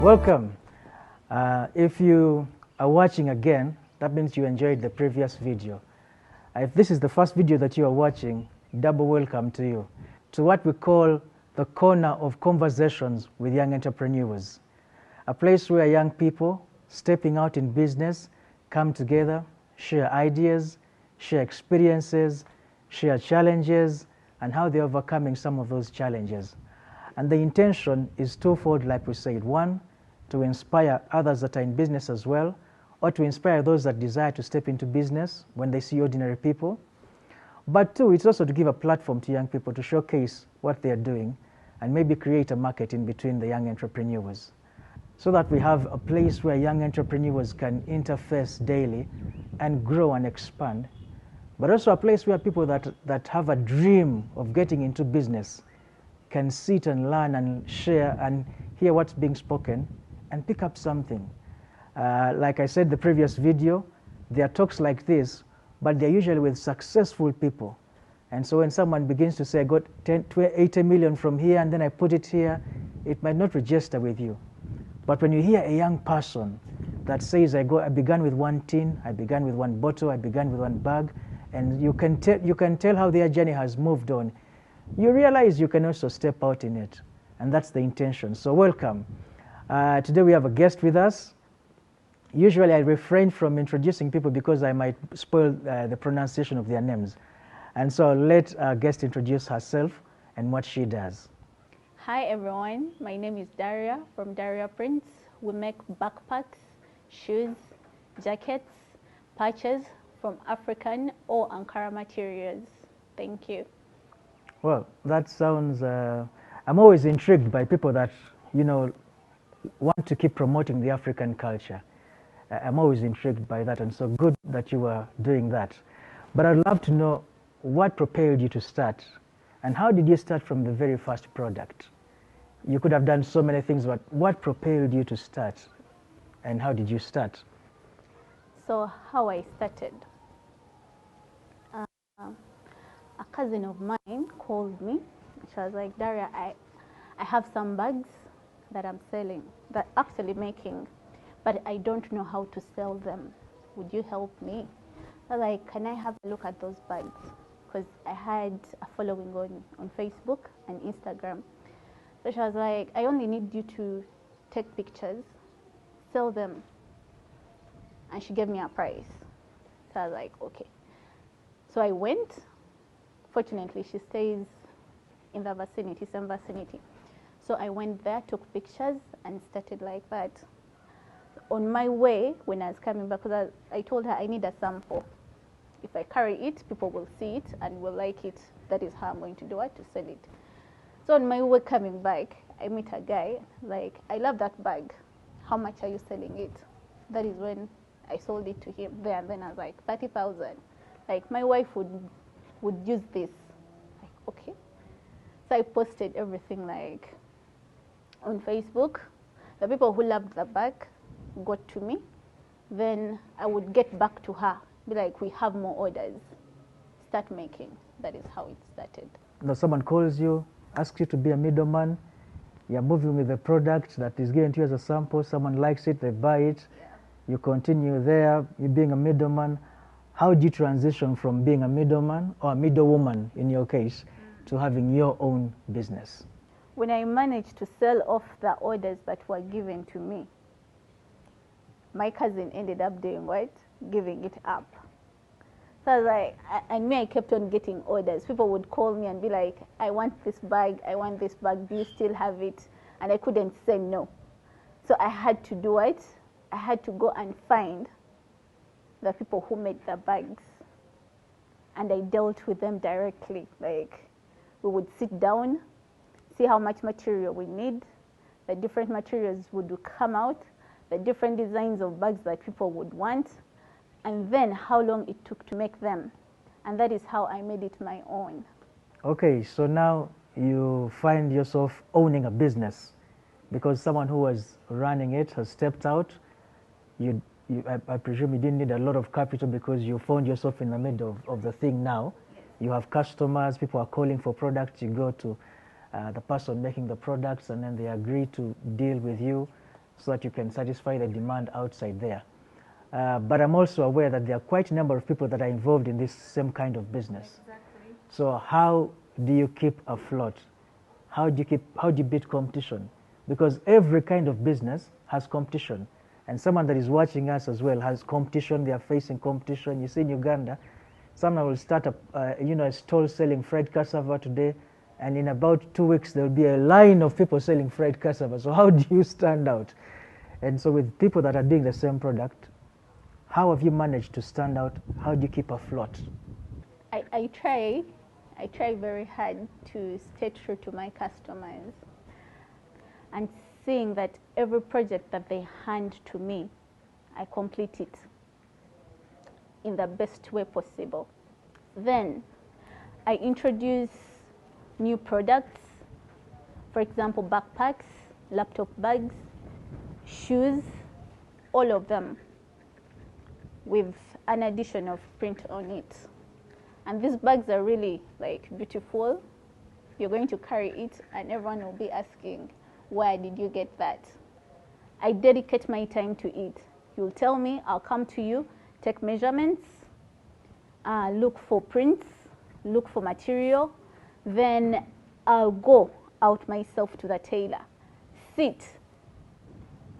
Welcome. If you are watching again, that means you enjoyed the previous video. If this is the first video that you are watching, double welcome to you to what we call the corner of conversations with young entrepreneurs, a place where young people stepping out in business come together, share ideas, share experiences, share challenges, and how they're overcoming some of those challenges. And the intention is twofold, like we said. One, to inspire others that are in business as well, or to inspire those that desire to step into business when they see ordinary people. But two, it's also to give a platform to young people to showcase what they're doing and maybe create a market in between the young entrepreneurs, so that we have a place where young entrepreneurs can interface daily and grow and expand, but also a place where people that have a dream of getting into business can sit and learn and share and hear what's being spoken and pick up something. Like I said the previous video, there are talks like this, but they're usually with successful people. And so when someone begins to say, I got 80 million from here and then I put it here, it might not register with you. But when you hear a young person that says, I began with one tin, I began with one bottle, I began with one bag, and you can tell how their journey has moved on, you realize you can also step out in it. And that's the intention. So welcome. Today we have a guest with us. Usually I refrain from introducing people because I might spoil the pronunciation of their names. And so I'll let our guest introduce herself and what she does. Hi everyone, my name is Daria from Daria Prints. We make backpacks, shoes, jackets, patches from African or Ankara materials. Thank you. Well, that sounds, I'm always intrigued by people that, want to keep promoting the African culture. I'm always intrigued by that, and so good that you are doing that. But I'd love to know what propelled you to start, and how did you start from the very first product? You could have done so many things, but what propelled you to start, and how did you start? So how I started. A cousin of mine called me. She was like, Daria, I have some bags that I'm selling, that actually making, but I don't know how to sell them. Would you help me? I was like, can I have a look at those bags? Because I had a following on Facebook and Instagram. So she was like, I only need you to take pictures, sell them. And she gave me a price. So I was like, okay. So I went. Fortunately, she stays in the vicinity, same vicinity. So I went there, took pictures, and started like that. On my way, when I was coming back, because I told her I need a sample. If I carry it, people will see it and will like it. That is how I'm going to do it, to sell it. So on my way coming back, I meet a guy, like, I love that bag. How much are you selling it? That is when I sold it to him there, and then I was like, 30,000. Like, my wife would use this. Like, okay. So I posted everything like on Facebook. The people who loved the bag got to me. Then I would get back to her, be like, we have more orders. Start making. That is how it started. Now someone calls you, asks you to be a middleman. You're moving with the product that is given to you as a sample. Someone likes it, they buy it. Yeah. You continue there, you being a middleman. How did you transition from being a middleman, or a middlewoman in your case, to having your own business? When I managed to sell off the orders that were given to me, my cousin ended up doing what? Giving it up. So I was like, I kept on getting orders. People would call me and be like, I want this bag, do you still have it? And I couldn't say no. So I had to do it. I had to go and find the people who made the bags, and I dealt with them directly. Like, we would sit down, see how much material we need, the different materials would come out, the different designs of bags that people would want, and then how long it took to make them. And that is how I made it my own. Okay, so now you find yourself owning a business because someone who was running it has stepped out. I presume you didn't need a lot of capital because you found yourself in the middle of the thing now. Yes. You have customers, people are calling for products, you go to the person making the products and then they agree to deal with you. so that you can satisfy the demand outside there. But I'm also aware that there are quite a number of people that are involved in this same kind of business. Exactly. So how do you keep afloat? How do you beat competition? Because every kind of business has competition. And someone that is watching us as well has competition. They are facing competition. You see in Uganda, someone will start a stall selling fried cassava today, and in about 2 weeks there will be a line of people selling fried cassava. So how do you stand out? And so with people that are doing the same product, how have you managed to stand out? How do you keep afloat? I try very hard to stay true to my customers, and seeing that every project that they hand to me, I complete it in the best way possible. Then I introduce new products, for example, backpacks, laptop bags, shoes, all of them with an addition of print on it. And these bags are really like beautiful. You're going to carry it and everyone will be asking, where did you get that? I dedicate my time to it. You'll tell me, I'll come to you, take measurements, look for prints, look for material, then I'll go out myself to the tailor, sit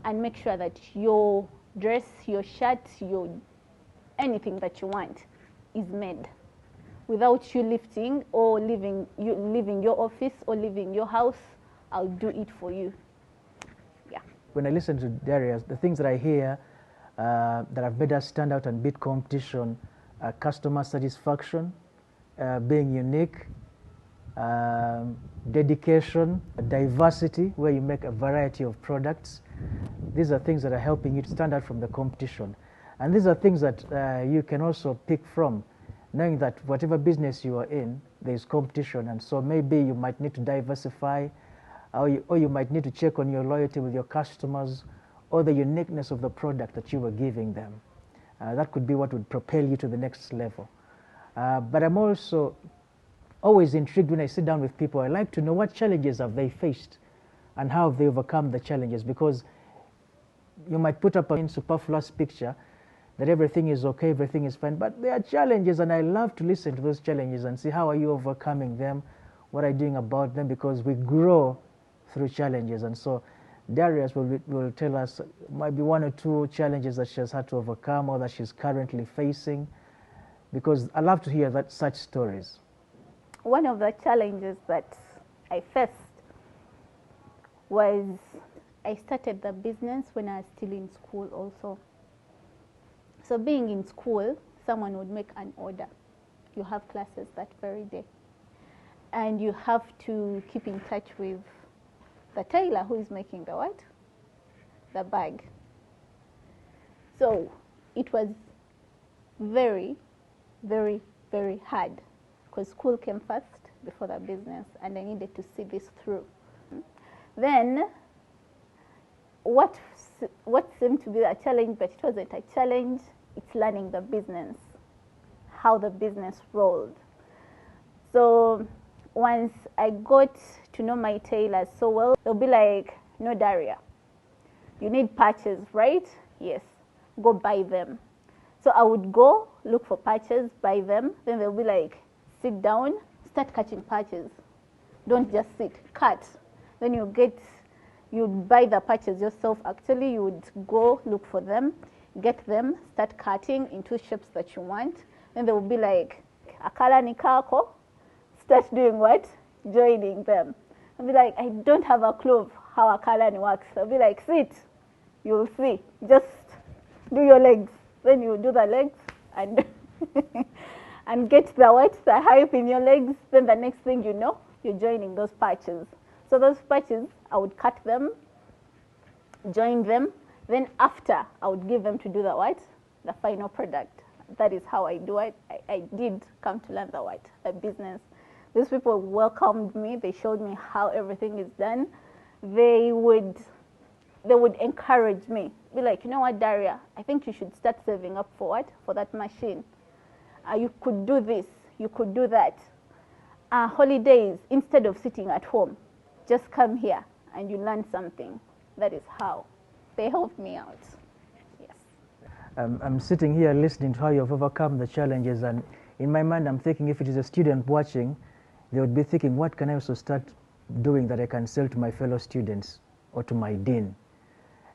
and make sure that your dress, your shirt, your anything that you want is made without you lifting or leaving your office or leaving your house. I'll do it for you. Yeah. When I listen to Daria, the things that I hear that have made us stand out and beat competition are customer satisfaction, being unique, dedication, diversity, where you make a variety of products. These are things that are helping you to stand out from the competition. And these are things that you can also pick from, knowing that whatever business you are in, there is competition. And so maybe you might need to diversify, or you might need to check on your loyalty with your customers, or the uniqueness of the product that you were giving them. That could be what would propel you to the next level. But I'm also always intrigued when I sit down with people. I like to know what challenges have they faced and how have they overcome the challenges, because you might put up a superfluous picture that everything is okay, everything is fine, but there are challenges, and I love to listen to those challenges and see how are you overcoming them, what are you doing about them, because we grow through challenges. And so Darius will tell us maybe 1 or 2 challenges that she has had to overcome or that she's currently facing, because I love to hear such stories. One of the challenges that I faced was I started the business when I was still in school also. So being in school, someone would make an order. You have classes that very day. And you have to keep in touch with the tailor who is making the what? The bag. So it was very, very, very hard, because school came first before the business, and I needed to see this through. Then what seemed to be a challenge, but it wasn't a challenge, it's learning the business, how the business rolled. So once I got to know my tailors so well, they'll be like, no, Daria, you need patches, right? Yes, go buy them. So I would go look for patches, buy them, then they'll be like, sit down, start cutting patches. Don't just sit, cut. Then you'd buy the patches yourself. Actually, you would go look for them, get them, start cutting into shapes that you want. Then they will be like, akala ni kako, start doing what? Joining them. I'll be like, I don't have a clue of how akala ni works. I'll be like, sit, you'll see. Just do your legs. Then you do the legs and and get the what? The height in your legs. Then the next thing you know, you're joining those patches. So those patches, I would cut them, join them. Then after, I would give them to do the what? The final product. That is how I do it. I did come to learn the what? The business. These people welcomed me. They showed me how everything is done. They would encourage me. Be like, you know what, Daria? I think you should start saving up for what? For that machine. You could do this. You could do that. Holidays, instead of sitting at home, just come here and you learn something. That is how they helped me out. Yes. I'm sitting here listening to how you've overcome the challenges, and in my mind I'm thinking if it is a student watching, they would be thinking, what can I also start doing that I can sell to my fellow students or to my dean?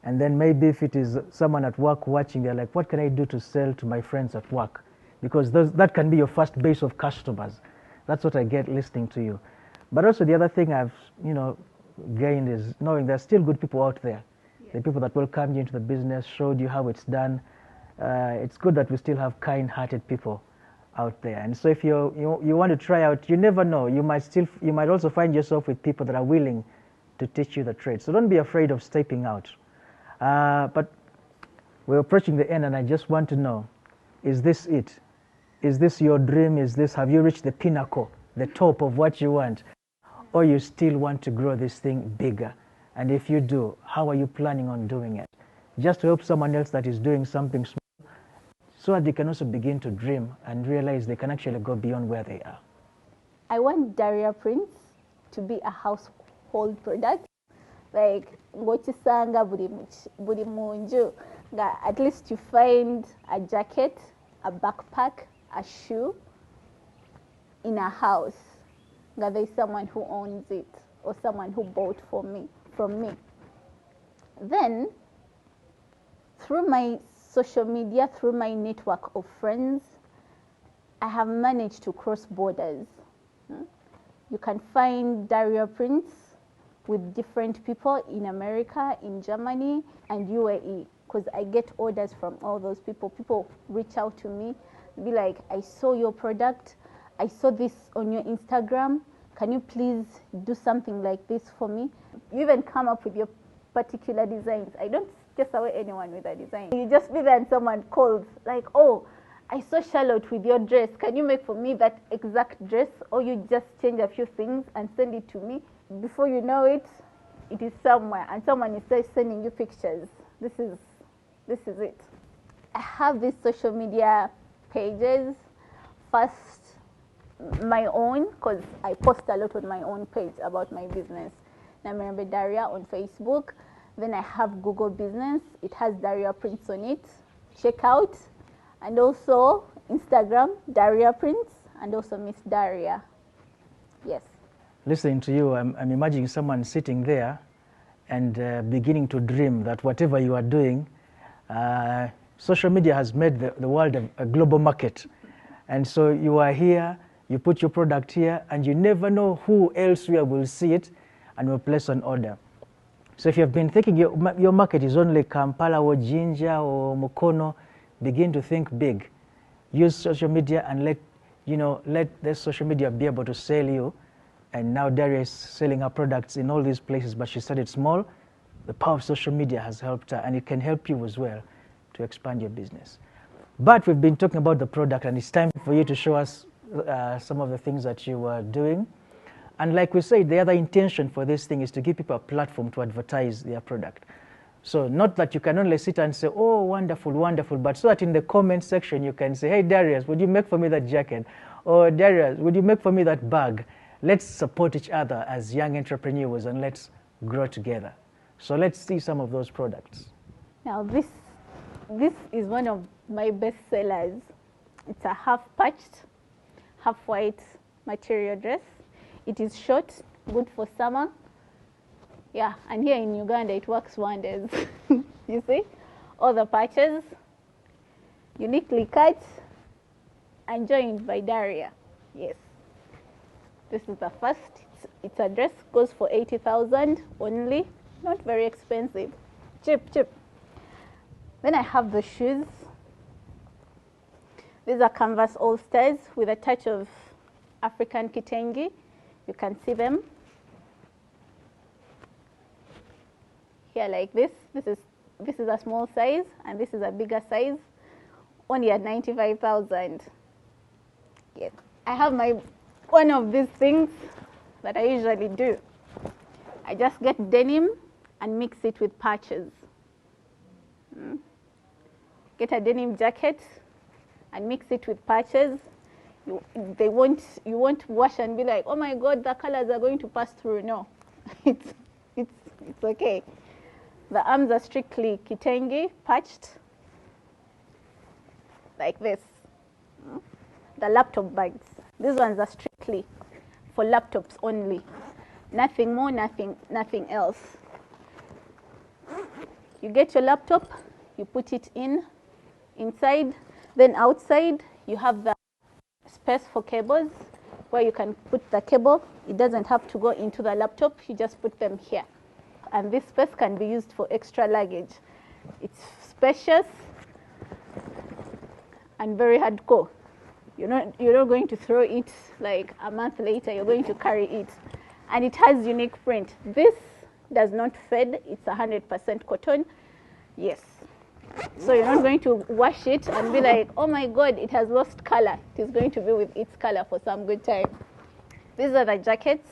And then maybe if it is someone at work watching, they're like, what can I do to sell to my friends at work? Because that can be your first base of customers. That's what I get listening to you. But also the other thing I've gained is knowing there are still good people out there. Yes. The people that welcomed you into the business, showed you how it's done. It's good that we still have kind-hearted people out there. And so if you want to try out, you never know. You might also find yourself with people that are willing to teach you the trade. So don't be afraid of stepping out. But we're approaching the end, and I just want to know, is this it? Is this your dream? Have you reached the pinnacle, the top of what you want? Or you still want to grow this thing bigger? And if you do, how are you planning on doing it? Just to help someone else that is doing something small, so that they can also begin to dream and realize they can actually go beyond where they are. I want Daria prints to be a household product. Like ngochisanga buri munju, at least you find a jacket, a backpack, a shoe in a house. There's someone who owns it or someone who bought from me. Then, through my social media, through my network of friends, I have managed to cross borders. You can find Daria prints with different people in America, in Germany, and UAE, because I get orders from all those people. People reach out to me, be like, I saw your product, I saw this on your Instagram, can you please do something like this for me? You even come up with your particular designs. I don't just away anyone with a design. You just be there and someone calls, like, oh, I saw Charlotte with your dress, can you make for me that exact dress? Or you just change a few things and send it to me. Before you know it, it is somewhere, and someone is sending you pictures. This is it. I have these social media pages. First, my own, because I post a lot on my own page about my business. Young Daria on Facebook. Then I have Google Business. It has Daria Prints on it. Check out. And also Instagram, Daria Prints, and also Miss Daria. Yes. Listening to you, I'm imagining someone sitting there and beginning to dream that whatever you are doing, social media has made the world a global market. And so you are here, you put your product here, and you never know who elsewhere will see it and will place an order. So if you have been thinking your market is only Kampala or Jinja or Mukono, begin to think big. Use social media and let the social media be able to sell you. And now Daria is selling her products in all these places, but she started small. The power of social media has helped her, and it can help you as well to expand your business. But we've been talking about the product, and it's time for you to show us some of the things that you are doing. And like we said, the other intention for this thing is to give people a platform to advertise their product. So not that you can only sit and say, oh, wonderful, wonderful, but so that in the comment section you can say, hey, Darius, would you make for me that jacket? Or Darius, would you make for me that bag? Let's support each other as young entrepreneurs and let's grow together. So let's see some of those products. Now this is one of my best sellers. It's a half patched, half white material dress. It is short, good for summer. Yeah, and here in Uganda it works wonders. You see, all the patches, uniquely cut and joined by Daria. Yes. This is the first. It's a dress, goes for 80,000 only. Not very expensive. Cheap. Then I have the shoes. These are canvas all-stars with a touch of African kitenge. You can see them here like this. This is a small size, and this is a bigger size. Only at 95,000. Yes. I have one of these things that I usually do. I just get denim and mix it with patches. Get a denim jacket and mix it with patches. You won't wash and be like, oh my God, the colors are going to pass through. No, it's okay. The arms are strictly kitenge, patched, like this. The laptop bags. These ones are strictly for laptops only. Nothing more, nothing else. You get your laptop, you put it inside, then outside you have the space for cables where you can put the cable. It doesn't have to go into the laptop, you just put them here. And this space can be used for extra luggage. It's spacious and very hardcore. You're not going to throw it like a month later, you're going to carry it. And it has unique print. This does not fade, it's 100% cotton. Yes. So you're not going to wash it and be like, oh my God, it has lost color. It is going to be with its color for some good time. These are the jackets.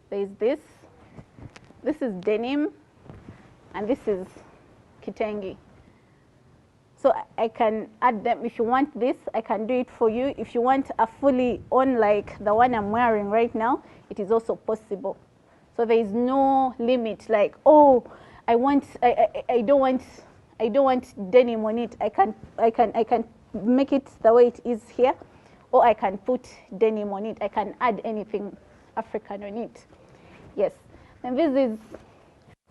There's this. This is denim. And this is kitenge. So I can add them. If you want this, I can do it for you. If you want a fully on like the one I'm wearing right now, it is also possible. So there is no limit like, oh, I don't want denim on it. I can make it the way it is here, or I can put denim on it. I can add anything African on it. Yes. And this is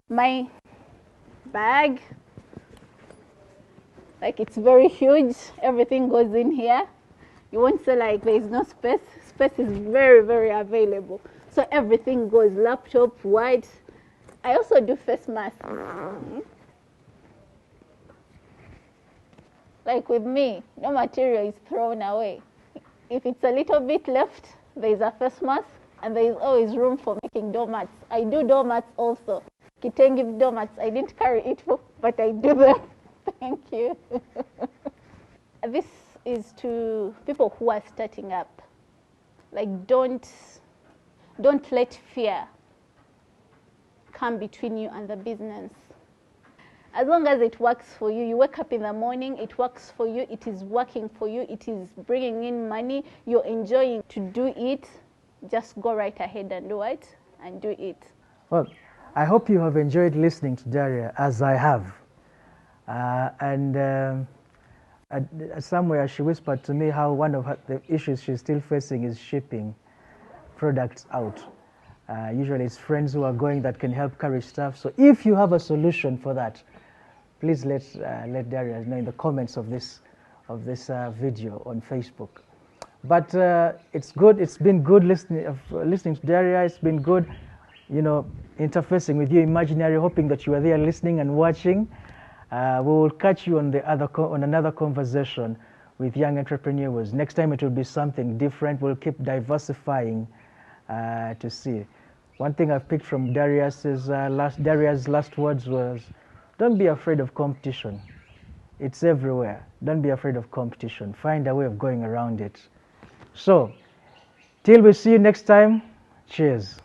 my bag. Like, it's very huge. Everything goes in here. You won't say like there is no space. Space is very, very available. So everything goes, laptop, white. I also do face masks. Like with me, no material is thrown away. If it's a little bit left, there is a face mask, and there is always room for making doormats. I do doormats also. Kitenge doormats. I didn't carry it, but I do them. Thank you. This is to people who are starting up. Like, don't let fear come between you and the business. As long as it works for you, you wake up in the morning, it works for you, it is working for you, it is bringing in money, you're enjoying to do it, just go right ahead and do it, and do it. Well, I hope you have enjoyed listening to Daria, as I have. Somewhere she whispered to me how one of the issues she's still facing is shipping products out. Usually it's friends who are going that can help carry stuff. So if you have a solution for that, please let Daria know in the comments of this video on Facebook. But it's good. It's been good listening to Daria. It's been good, interfacing with you imaginary, hoping that you are there listening and watching. We will catch you on another conversation with Young Entrepreneurs. Next time it will be something different. We'll keep diversifying to see. One thing I've picked from Daria's last words was, don't be afraid of competition. It's everywhere. Don't be afraid of competition. Find a way of going around it. So, till we see you next time, cheers.